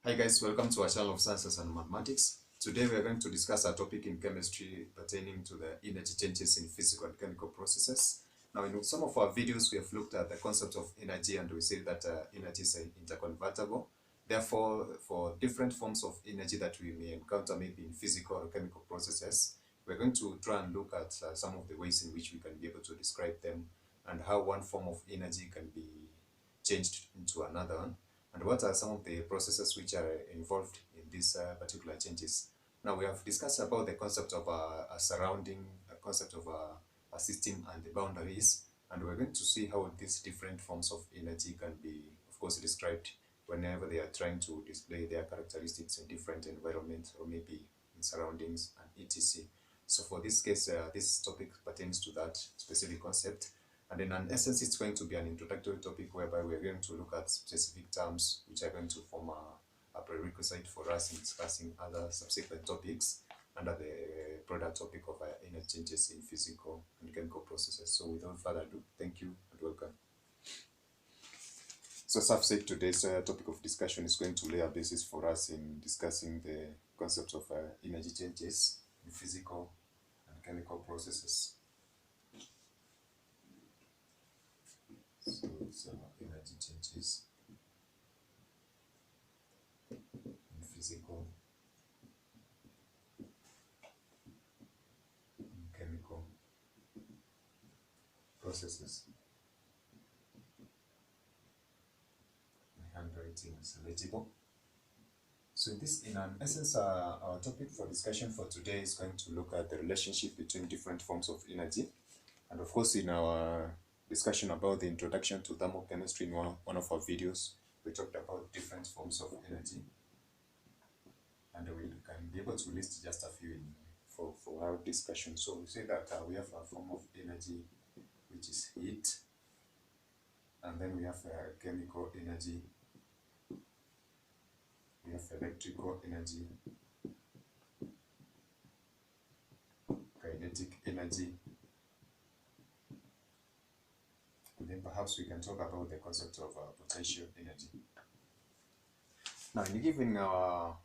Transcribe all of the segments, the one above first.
Hi guys, welcome to our channel of Sciences and Mathematics. Today we are going to discuss a topic in chemistry pertaining to the energy changes in physical and chemical processes. Now in some of our videos we have looked at the concept of energy and we say that energy is interconvertible. Therefore, for different forms of energy that we may encounter maybe in physical or chemical processes, we're going to try and look at some of the ways in which we can be able to describe them and how one form of energy can be changed into another one and what are some of the processes which are involved in these particular changes. Now we have discussed about the concept of a surrounding, a concept of a system and the boundaries, and we're going to see how these different forms of energy can be, of course, described whenever they are trying to display their characteristics in different environments or maybe in surroundings and etc. So for this case, this topic pertains to that specific concept. And in an essence, it's going to be an introductory topic whereby we're going to look at specific terms which are going to form a prerequisite for us in discussing other subsequent topics under the broader topic of energy changes in physical and chemical processes. So without further ado, thank you and welcome. So as I've said, today's topic of discussion is going to lay a basis for us in discussing the concept of energy changes in physical and chemical processes. So it's energy changes in physical and chemical processes. My handwriting is illegible. So in an essence, our topic for discussion for today is going to look at the relationship between different forms of energy. And of course, in our discussion about the introduction to thermochemistry in one of our videos, we talked about different forms of energy. And we can be able to list just a few for our discussion. So we say that we have a form of energy which is heat, and then we have chemical energy, we have electrical energy, kinetic energy, and then perhaps we can talk about the concept of potential energy. Now, in giving our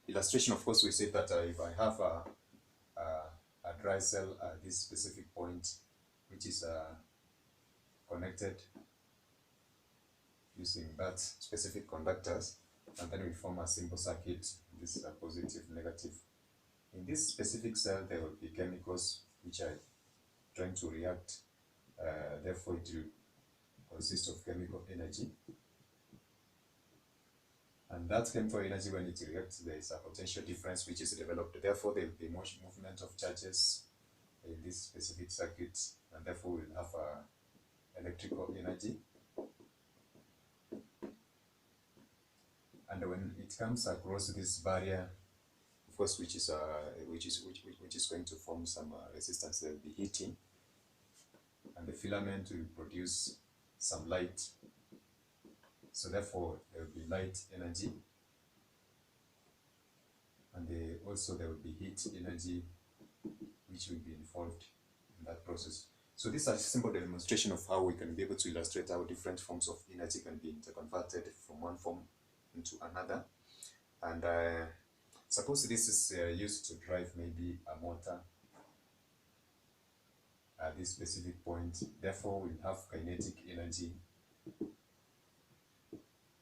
illustration, of course, we say that if I have a dry cell at this specific point, which is connected using that specific conductors, and then we form a simple circuit. This is a positive, negative. In this specific cell, there will be chemicals which are trying to react. Therefore, it will consist of chemical energy. And that chemical energy, when it reacts, there is a potential difference which is developed. Therefore, there will be more movement of charges in this specific circuit, and therefore we'll have electrical energy. And when it comes across this barrier, of course, which is going to form some resistance, there will be heating, and the filament will produce some light. So therefore, there will be light energy, and also there will be heat energy, which will be involved in that process. So this is a simple demonstration of how we can be able to illustrate how different forms of energy can be interconverted from one form into another. And suppose this is used to drive maybe a motor at this specific point. Therefore, we'll have kinetic energy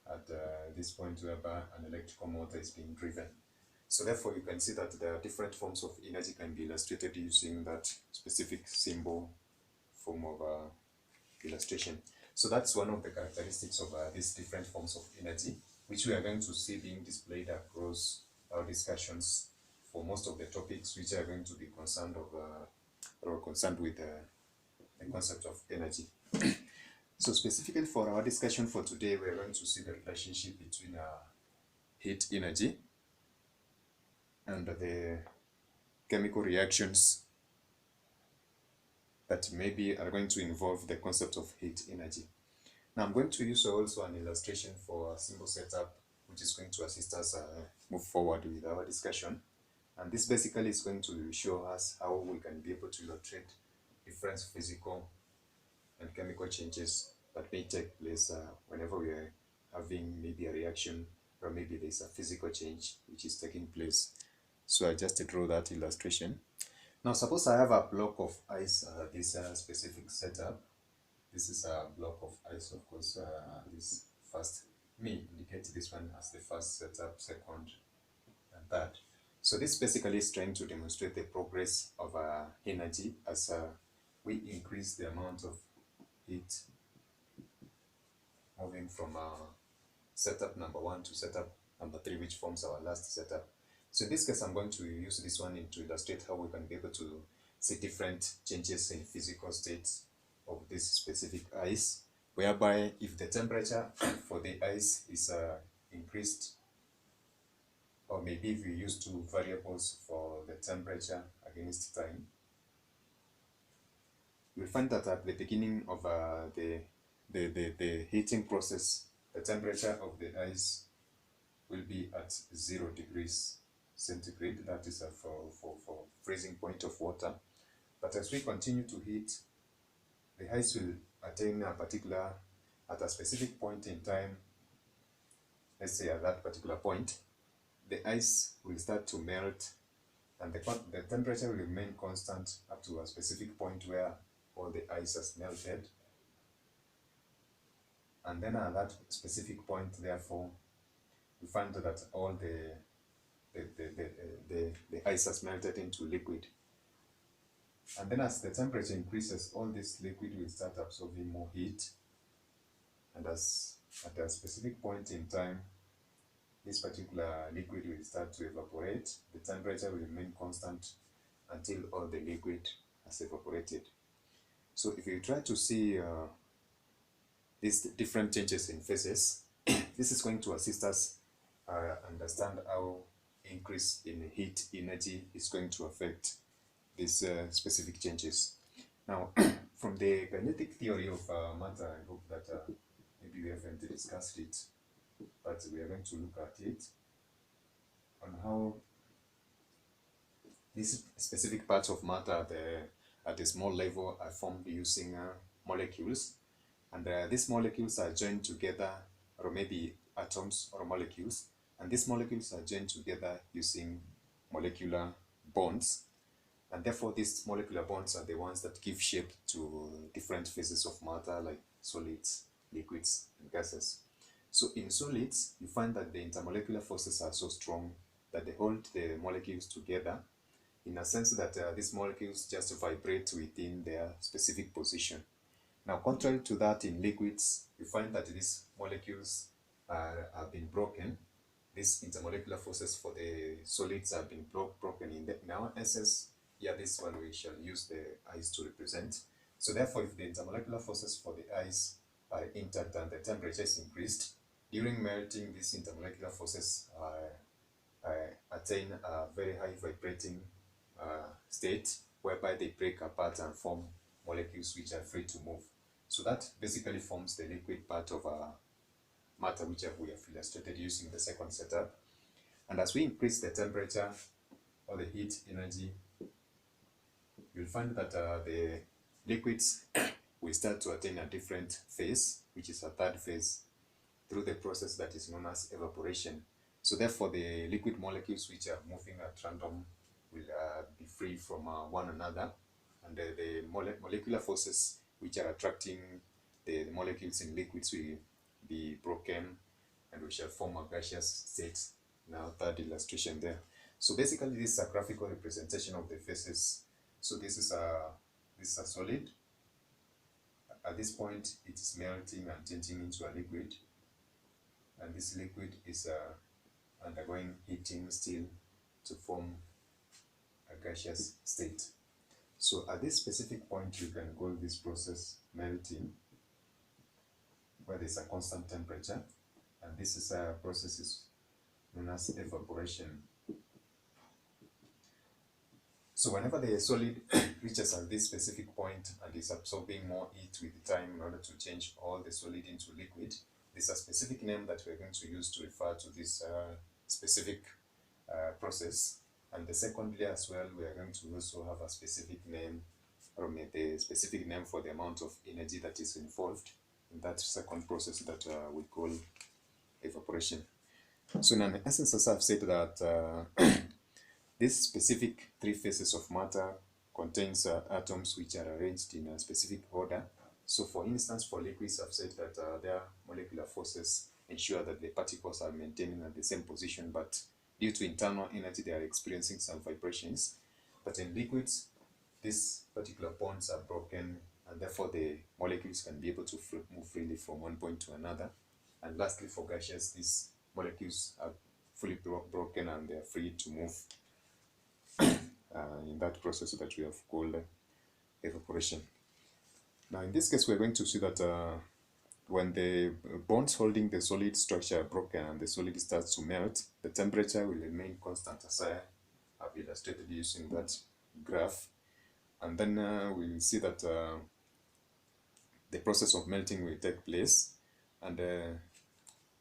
at this point whereby an electrical motor is being driven. So therefore, you can see that there are different forms of energy can be illustrated using that specific symbol form of illustration. So that's one of the characteristics of these different forms of energy, which we are going to see being displayed across our discussions for most of the topics which are going to be concerned with the concept of energy. So specifically for our discussion for today, we're going to see the relationship between heat energy and the chemical reactions that maybe are going to involve the concept of heat energy. Now I'm going to use also an illustration for a simple setup, which is going to assist us move forward with our discussion. And this basically is going to show us how we can be able to illustrate different physical and chemical changes that may take place whenever we are having maybe a reaction or maybe there's a physical change which is taking place. So I just draw that illustration. Now suppose I have a block of ice, this specific setup. This is a block of ice, of course. This first, me indicate this one as the first setup, second, and third. So this basically is trying to demonstrate the progress of energy as we increase the amount of heat moving from setup number 1 to setup number 3, which forms our last setup. So in this case, I'm going to use this one to illustrate how we can be able to see different changes in physical states of this specific ice, whereby if the temperature for the ice is increased, or maybe if we use two variables for the temperature against time, you'll find that at the beginning of the heating process, the temperature of the ice will be at 0 degrees centigrade. That is for freezing point of water. But as we continue to heat, the ice will attain at a specific point in time. Let's say at that particular point, the ice will start to melt, and the temperature will remain constant up to a specific point where all the ice has melted. And then at that specific point, therefore, we find that all the ice has melted into liquid. And then as the temperature increases, all this liquid will start absorbing more heat. And as at a specific point in time, this particular liquid will start to evaporate. The temperature will remain constant until all the liquid has evaporated. So if you try to see these different changes in phases, this is going to assist us understand how increase in heat energy is going to affect these specific changes. Now, from the kinetic theory of matter, I hope that maybe we haven't discussed it, but we are going to look at it on how these specific parts of matter at a small level are formed using molecules, and these molecules are joined together, or maybe atoms or molecules, and these molecules are joined together using molecular bonds, and therefore these molecular bonds are the ones that give shape to different phases of matter, like solids, liquids, and gases. So in solids, you find that the intermolecular forces are so strong that they hold the molecules together, in a sense that these molecules just vibrate within their specific position. Now, contrary to that, in liquids, you find that these molecules have been broken. These intermolecular forces for the solids have been broken in our essence. Here, this one we shall use the ice to represent. So therefore, if the intermolecular forces for the ice are intact and the temperature is increased, during melting, these intermolecular forces attain a very high vibrating state, whereby they break apart and form molecules which are free to move. So that basically forms the liquid part of matter, which we have illustrated using the second setup. And as we increase the temperature or the heat energy, you'll find that the liquids will start to attain a different phase, which is a third phase, through the process that is known as evaporation. So therefore, the liquid molecules which are moving at random will be free from one another, and the molecular forces which are attracting the molecules in liquids will be broken, and we shall form a gaseous state. Now, third illustration there. So basically, this is a graphical representation of the phases. So this is a solid. At this point, it is melting and changing into a liquid, and this liquid is undergoing heating still to form a gaseous state. So at this specific point, you can call this process melting, where there's a constant temperature, and this is a process is known as evaporation. So whenever the solid reaches at this specific point and is absorbing more heat with time in order to change all the solid into liquid, there's a specific name that we're going to use to refer to this specific process. And the secondly as well, we are going to also have a specific name, or the specific name for the amount of energy that is involved in that second process that we call evaporation. So in essence, as I've said that this specific three phases of matter contains atoms which are arranged in a specific order. So for instance, for liquids, I've said that their molecular forces ensure that the particles are maintaining at the same position, but due to internal energy, they are experiencing some vibrations. But in liquids, these particular bonds are broken, and therefore the molecules can be able to move freely from one point to another. And lastly, for gaseous, these molecules are fully broken and they are free to move in that process that we have called evaporation. Now, in this case, we're going to see that when the bonds holding the solid structure are broken and the solid starts to melt, the temperature will remain constant, as I have illustrated using that graph. And then we'll see that the process of melting will take place, and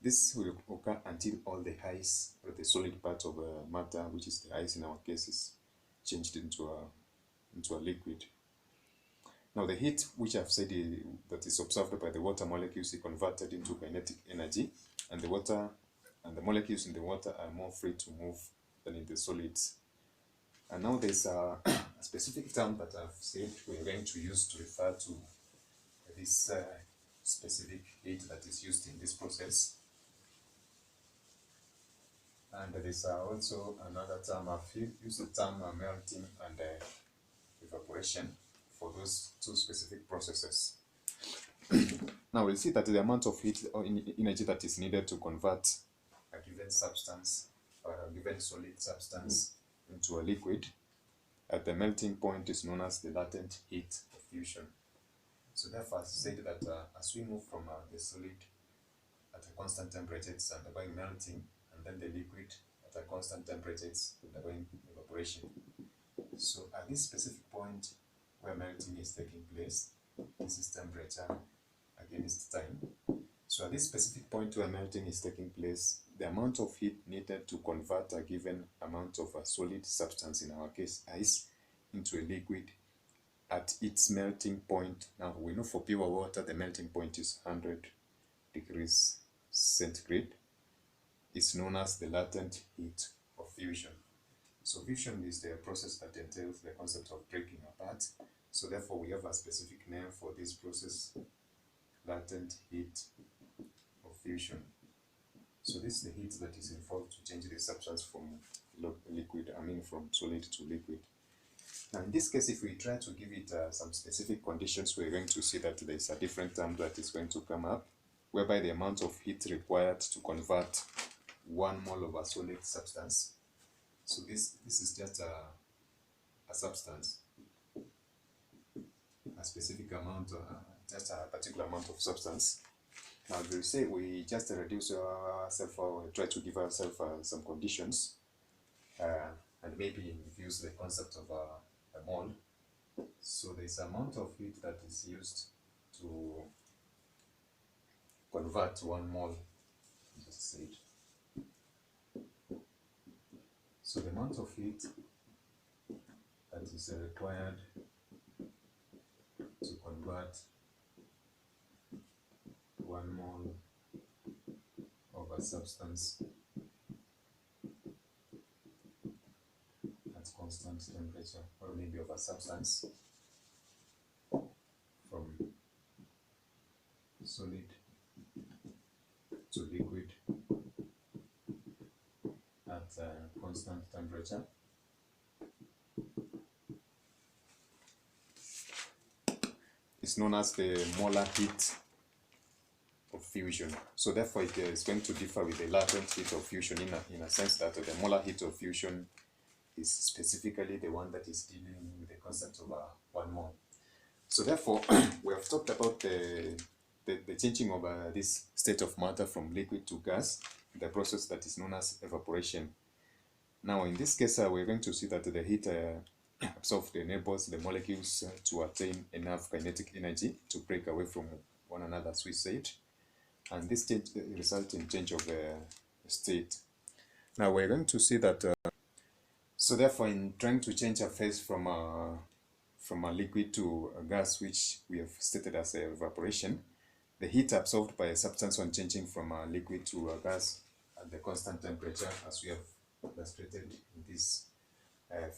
this will occur until all the ice, or the solid part of matter, which is the ice in our case, is changed into a liquid. Now the heat, which I've said that is observed by the water molecules, is converted into kinetic energy, and the water and the molecules in the water are more free to move than in the solids. And now there's a specific term that I've said we're going to use to refer to this specific heat that is used in this process. And there is also another term, I've used the term melting and evaporation for those two specific processes. Now we'll see that the amount of heat or energy that is needed to convert a given substance or a given solid substance into a liquid at the melting point is known as the latent heat of fusion. So therefore, I said that as we move from the solid at a constant temperature, it's undergoing melting, and then the liquid at a constant temperature, it's undergoing evaporation. So at this specific point where melting is taking place, this is temperature against time. So at this specific point where melting is taking place, the amount of heat needed to convert a given amount of a solid substance, in our case ice, into a liquid at its melting point. Now we know for pure water the melting point is 100 degrees centigrade. It's known as the latent heat of fusion. So fusion is the process that entails the concept of breaking apart. So therefore we have a specific name for this process, latent heat of fusion. So this is the heat that is involved to change the substance from from solid to liquid. Now in this case, if we try to give it some specific conditions, we're going to see that there is a different term that is going to come up, whereby the amount of heat required to convert 1 mole of a solid substance. So this is just a substance, a specific amount, just a particular amount of substance. Now we say we just reduce ourselves, or try to give ourselves some conditions, and maybe use the concept of a mole. So there's amount of heat that is used to convert 1 mole, just say it. So the amount of heat that is required to convert 1 mole of a substance at constant temperature, or maybe of a substance from solid to liquid at constant temperature, is known as the molar heat of fusion. So therefore it is going to differ with the latent heat of fusion in a sense that the molar heat of fusion is specifically the one that is dealing with the concept of 1 mole. So therefore we have talked about the changing of this state of matter from liquid to gas, the process that is known as evaporation. Now in this case we're going to see that the heat absorbed enables the molecules to attain enough kinetic energy to break away from one another, as we said, and this results in change of state. Now we're going to see that so therefore in trying to change a phase from a liquid to a gas, which we have stated as evaporation, the heat absorbed by a substance when changing from a liquid to a gas at the constant temperature, as we have illustrated in this.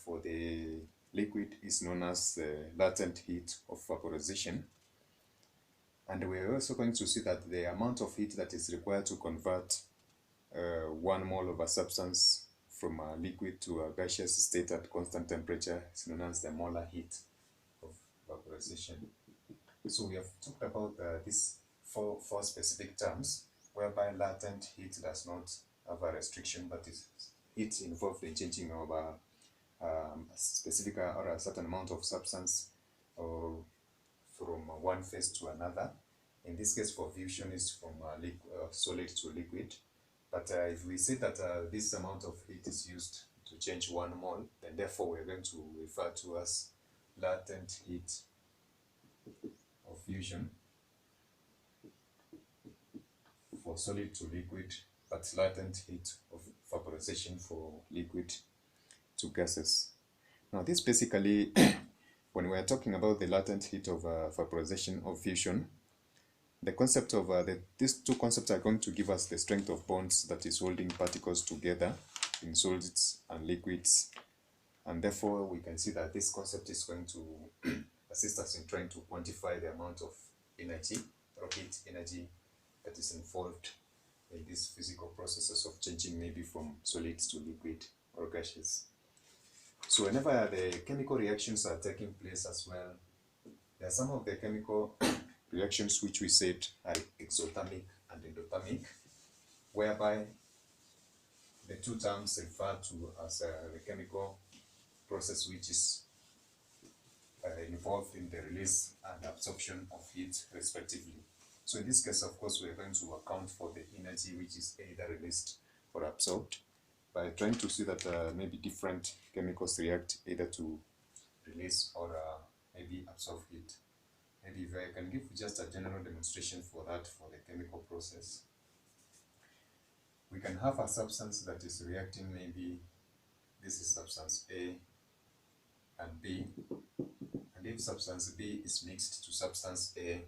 For the liquid is known as the latent heat of vaporization. And we're also going to see that the amount of heat that is required to convert 1 mole of a substance from a liquid to a gaseous state at constant temperature is known as the molar heat of vaporization. So we have talked about these four specific terms, whereby latent heat does not have a restriction, but is heat involved in changing of a specific or a certain amount of substance or from one phase to another. In this case, for fusion, is from solid to liquid. But if we say that this amount of heat is used to change 1 mole, then therefore we're going to refer to as latent heat of fusion for solid to liquid, but latent heat of vaporization for liquid to gases. Now this basically, when we are talking about the latent heat of vaporization of fusion, the concept of these two concepts are going to give us the strength of bonds that is holding particles together in solids and liquids, and therefore we can see that this concept is going to assist us in trying to quantify the amount of energy or heat energy that is involved in these physical processes of changing maybe from solids to liquid or gaseous. So whenever the chemical reactions are taking place as well, there are some of the chemical reactions which we said are exothermic and endothermic, whereby the two terms refer to as the chemical process which is involved in the release and absorption of heat respectively. So in this case, of course, we are going to account for the energy which is either released or absorbed by trying to see that maybe different chemicals react either to release or maybe absorb heat. Maybe if I can give just a general demonstration for that, for the chemical process. We can have a substance that is reacting, maybe this is substance A and B, and if substance B is mixed to substance A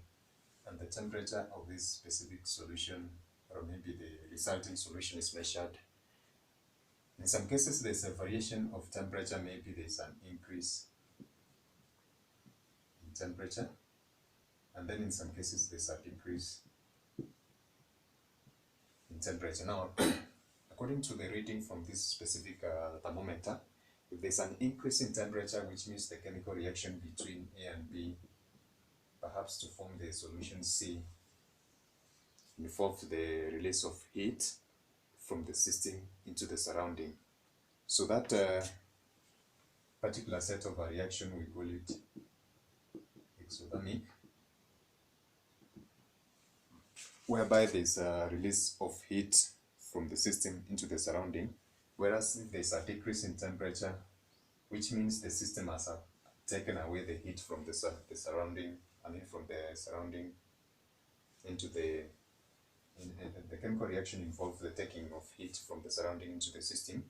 and the temperature of this specific solution, or maybe the resulting solution, is measured, in some cases there's a variation of temperature, maybe there's an increase in temperature, and then in some cases there's a decrease in temperature. Now, according to the reading from this specific thermometer, if there's an increase in temperature, which means the chemical reaction between A and B, perhaps to form the solution C, involved the release of heat from the system into the surrounding. So that particular set of a reaction, we call it exothermic, whereby there's a release of heat from the system into the surrounding, whereas if there's a decrease in temperature, which means the system has taken away the heat from the surrounding, from the surrounding into the chemical reaction involves the taking of heat from the surrounding into the system.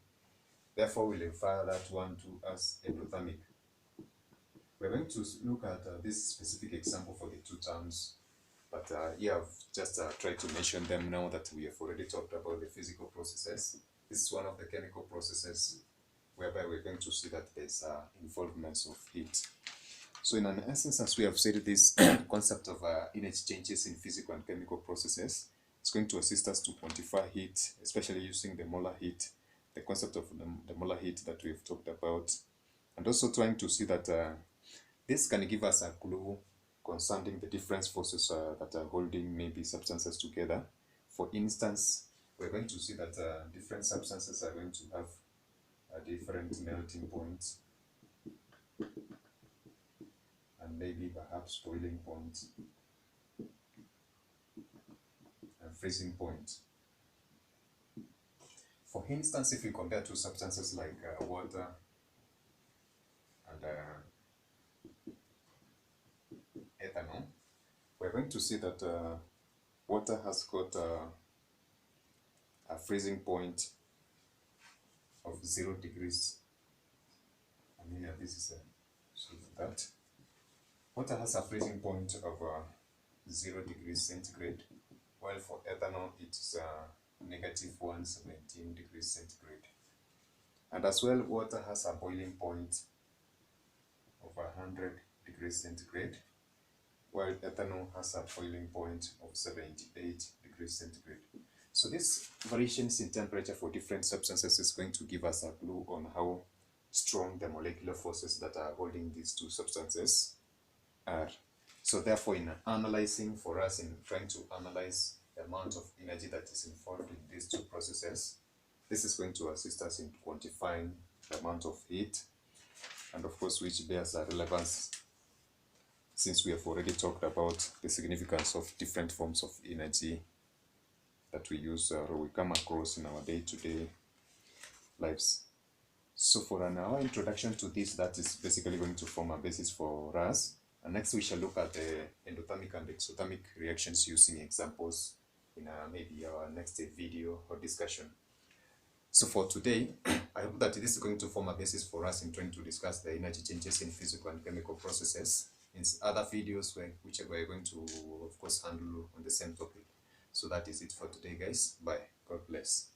Therefore, we'll refer that one to as endothermic. We're going to look at this specific example for the two terms, but here I've just tried to mention them now that we have already talked about the physical processes. This is one of the chemical processes whereby we're going to see that there's involvement of heat. So in an essence, as we have said, this concept of energy changes in physical and chemical processes is going to assist us to quantify heat, especially using the molar heat, the concept of the molar heat that we've talked about, and also trying to see that this can give us a clue concerning the different forces that are holding maybe substances together. For instance, we're going to see that different substances are going to have different melting points and maybe perhaps boiling point and freezing point. For instance, if we compare two substances like water and ethanol, we're going to see that water has got a freezing point of 0 degrees. And here this is that. Water has a freezing point of 0 degrees centigrade, while for ethanol it's negative 117 degrees centigrade. And as well, water has a boiling point of 100 degrees centigrade, while ethanol has a boiling point of 78 degrees centigrade. So these variations in temperature for different substances is going to give us a clue on how strong the molecular forces that are holding these two substances are. So therefore, in analyzing for us, in trying to analyze the amount of energy that is involved in these two processes, this is going to assist us in quantifying the amount of heat, and of course which bears a relevance since we have already talked about the significance of different forms of energy that we use or we come across in our day-to-day lives. So for our introduction to this, that is basically going to form a basis for us. And next we shall look at the endothermic and exothermic reactions using examples in maybe our next video or discussion. So for today, I hope that this is going to form a basis for us in trying to discuss the energy changes in physical and chemical processes in other videos which we are going to, of course, handle on the same topic. So that is it for today, guys. Bye. God bless.